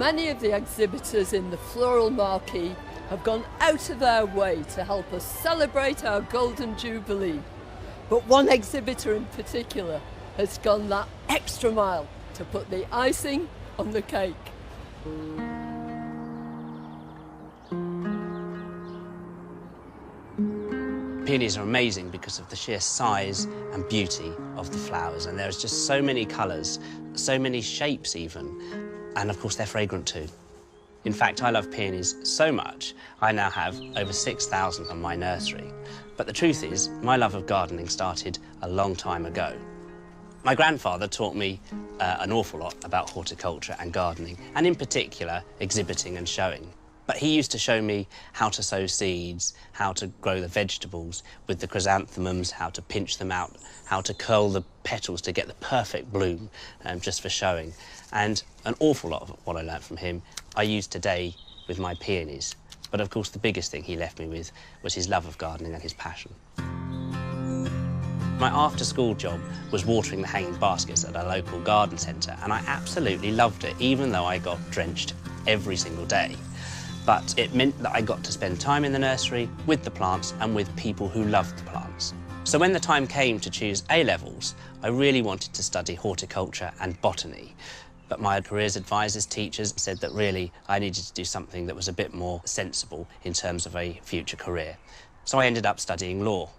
Many of the exhibitors in the floral marquee have gone out of their way to help us celebrate our Golden Jubilee. But one exhibitor in particular has gone that extra mile to put the icing on the cake. Peonies are amazing because of the sheer size and beauty of the flowers, and there's just so many colours, so many shapes even, and of course they're fragrant too. In fact, I love peonies so much, I now have over 6,000 on my nursery. But the truth is, my love of gardening started a long time ago. My grandfather taught me an awful lot about horticulture and gardening, and in particular, exhibiting and showing. But he used to show me how to sow seeds, how to grow the vegetables with the chrysanthemums, how to pinch them out, how to curl the petals to get the perfect bloom, just for showing. And an awful lot of what I learnt from him I use today with my peonies. But of course the biggest thing he left me with was his love of gardening and his passion. My after-school job was watering the hanging baskets at a local garden centre, and I absolutely loved it, even though I got drenched every single day. But it meant that I got to spend time in the nursery with the plants and with people who loved the plants. So when the time came to choose A-levels, I really wanted to study horticulture and botany. But my careers advisors, teachers, said that really I needed to do something that was a bit more sensible in terms of a future career. So I ended up studying law.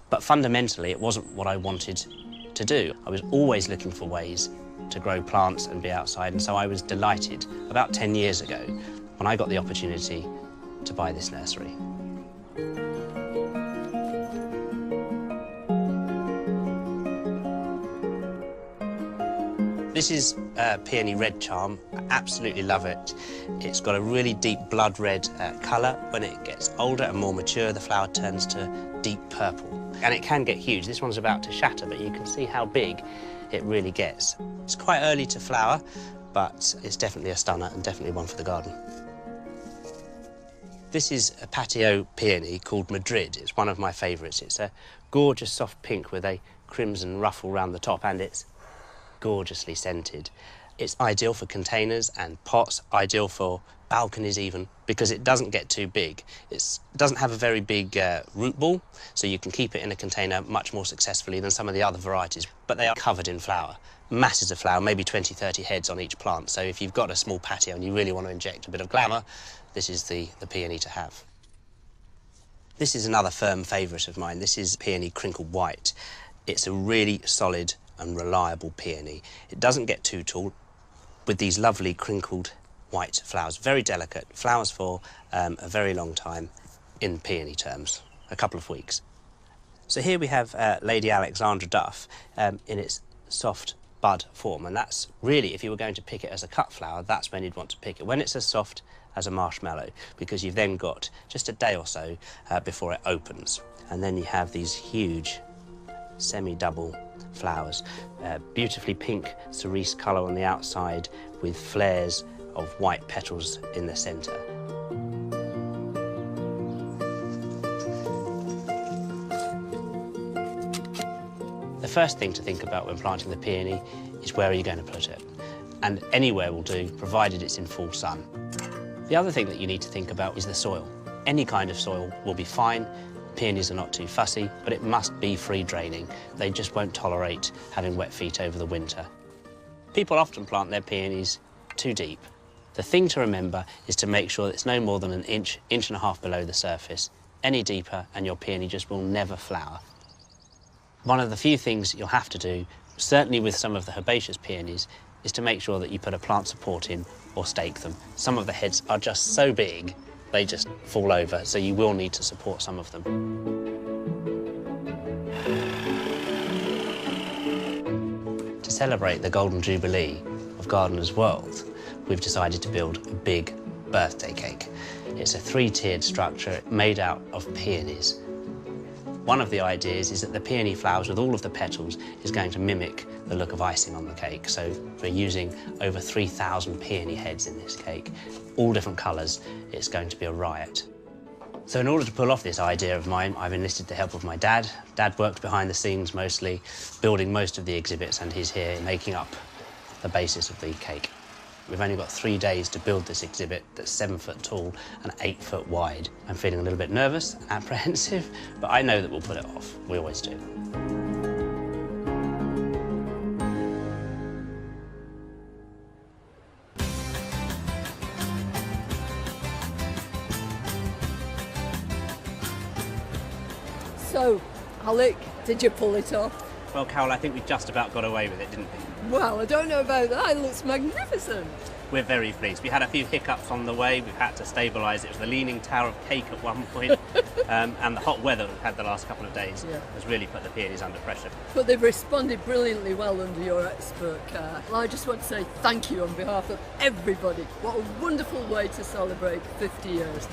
But fundamentally, it wasn't what I wanted to do. I was always looking for ways to grow plants and be outside, and so I was delighted about 10 years ago when I got the opportunity to buy this nursery. This is Peony Red Charm. I absolutely love it. It's got a really deep blood red colour. When it gets older and more mature, the flower turns to deep purple. And it can get huge. This one's about to shatter, but you can see how big it really gets. It's quite early to flower, but it's definitely a stunner and definitely one for the garden. This is a patio peony called Madrid. It's one of my favourites. It's a gorgeous soft pink with a crimson ruffle round the top, and it's gorgeously scented. It's ideal for containers and pots, ideal for balconies even, because it doesn't get too big. It doesn't have a very big root ball, so you can keep it in a container much more successfully than some of the other varieties, but they are covered in flower. Masses of flower, maybe 20, 30 heads on each plant, so if you've got a small patio and you really want to inject a bit of glamour, this is the peony to have. This is another firm favourite of mine. This is Peony Crinkled White. It's a really solid and reliable peony. It doesn't get too tall, with these lovely crinkled white flowers, very delicate, flowers for a very long time in peony terms, a couple of weeks. So here we have Lady Alexandra Duff in its soft bud form, and that's really, if you were going to pick it as a cut flower, that's when you'd want to pick it, when it's as soft as a marshmallow, because you've then got just a day or so before it opens. And then you have these huge semi-double flowers, beautifully pink cerise colour on the outside with flares of white petals in the centre. The first thing to think about when planting the peony is where are you going to put it? And anywhere will do, provided it's in full sun. The other thing that you need to think about is the soil. Any kind of soil will be fine. Peonies are not too fussy, but it must be free draining. They just won't tolerate having wet feet over the winter. People often plant their peonies too deep. The thing to remember is to make sure that it's no more than an inch, inch and a half below the surface. Any deeper and your peony just will never flower. One of the few things you'll have to do, certainly with some of the herbaceous peonies, is to make sure that you put a plant support in or stake them. Some of the heads are just so big they just fall over, so you will need to support some of them. To celebrate the Golden Jubilee of Gardener's World, we've decided to build a big birthday cake. It's a 3-tiered structure made out of peonies. One of the ideas is that the peony flowers with all of the petals is going to mimic the look of icing on the cake. So we're using over 3,000 peony heads in this cake, all different colours. It's going to be a riot. So in order to pull off this idea of mine, I've enlisted the help of my dad. Dad worked behind the scenes mostly, building most of the exhibits, and he's here making up the basis of the cake. We've only got 3 days to build this exhibit that's 7 foot tall and 8 foot wide. I'm feeling a little bit nervous, apprehensive, but I know that we'll pull it off. We always do. So, Alec, did you pull it off? Well, Carol, I think we just about got away with it, didn't we? Well, I don't know about that. It looks magnificent. We're very pleased. We had a few hiccups on the way. We've had to stabilise. It was the leaning tower of cake at one point, and the hot weather we've had the last couple of days has really put the peonies under pressure. But they've responded brilliantly well under your expert care. Well, I just want to say thank you on behalf of everybody. What a wonderful way to celebrate 50 years.